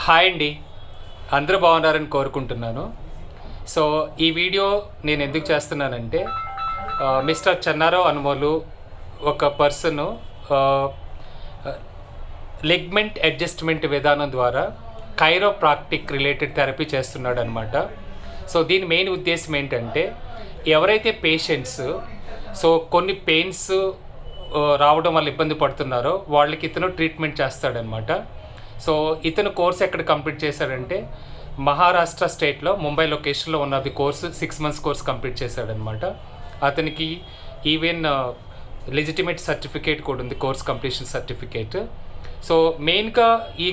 Hi అండి, అందరూ బాగున్నారని కోరుకుంటున్నాను. సో ఈ వీడియో నేను ఎందుకు చేస్తున్నానంటే మిస్టర్ చెన్నారావు అనుమోలు ఒక పర్సన్ లిగ్మెంట్ అడ్జస్ట్మెంట్ విధానం ద్వారా కైరోప్రాక్టిక్ రిలేటెడ్ థెరపీ చేస్తున్నాడు అనమాట. సో దీని మెయిన్ ఉద్దేశం ఏంటంటే ఎవరైతే పేషెంట్స్ కొన్ని పెయిన్స్ రావడం వల్ల ఇబ్బంది పడుతున్నారో వాళ్ళకి ఇతను ట్రీట్మెంట్ చేస్తాడనమాట. సో ఇతను కోర్స్ ఎక్కడ కంప్లీట్ చేశాడంటే మహారాష్ట్ర స్టేట్లో ముంబై లొకేషన్లో ఉన్నది కోర్సు 6 months కోర్స్ కంప్లీట్ చేశాడనమాట. అతనికి ఈవెన్ లెజిటిమేట్ సర్టిఫికేట్ కూడా ఉంది, కోర్స్ కంప్లీషన్ సర్టిఫికేట్. సో మెయిన్గా ఈ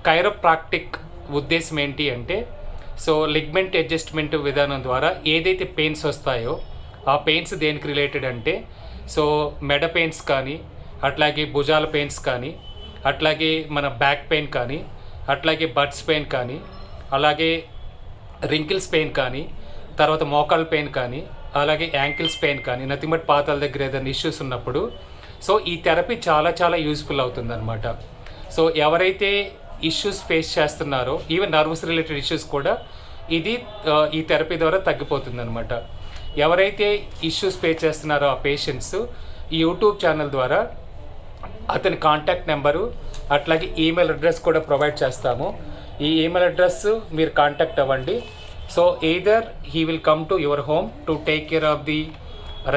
కైరోప్రాక్టిక్ ఉద్దేశం ఏంటి అంటే లిగ్మెంట్ అడ్జస్ట్మెంట్ విధానం ద్వారా ఏదైతే పెయిన్స్ వస్తాయో ఆ పెయిన్స్ దేనికి రిలేటెడ్ అంటే మెడ పెయిన్స్ కానీ, అట్లాగే భుజాల పెయిన్స్ కానీ, అట్లాగే మన బ్యాక్ పెయిన్ కానీ, అట్లాగే బట్స్ పెయిన్ కానీ, అలాగే రింకిల్స్ పెయిన్ కానీ, తర్వాత మోకాళ్ళ పెయిన్ కానీ, అలాగే యాంకిల్స్ పెయిన్ కానీ, నథింగ్ బట్ పాతాల దగ్గర ఏదైనా ఇష్యూస్ ఉన్నప్పుడు ఈ థెరపీ చాలా చాలా యూజ్ఫుల్ అవుతుందన్నమాట. ఎవరైతే ఇష్యూస్ ఫేస్ చేస్తున్నారో ఈవెన్ నర్వస్ రిలేటెడ్ ఇష్యూస్ కూడా ఈ థెరపీ ద్వారా తగ్గిపోతుందన్నమాట. ఎవరైతే ఇష్యూస్ ఫేస్ చేస్తున్నారో ఆ పేషెంట్స్ ఈ యూట్యూబ్ ఛానల్ ద్వారా అతని కాంటాక్ట్ నెంబరు అట్లాగే ఈమెయిల్ అడ్రస్ కూడా ప్రొవైడ్ చేస్తాము. ఈ ఈమెయిల్ అడ్రస్ మీరు కాంటాక్ట్ అవ్వండి. Either he will come to your home to take care of the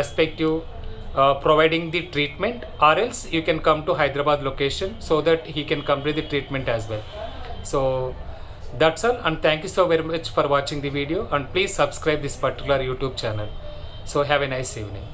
respective providing the treatment, or else you can come to Hyderabad location so that he can complete the treatment as well. So that's all, and thank you so very much for watching the video, and please subscribe this particular YouTube channel. So have a nice evening.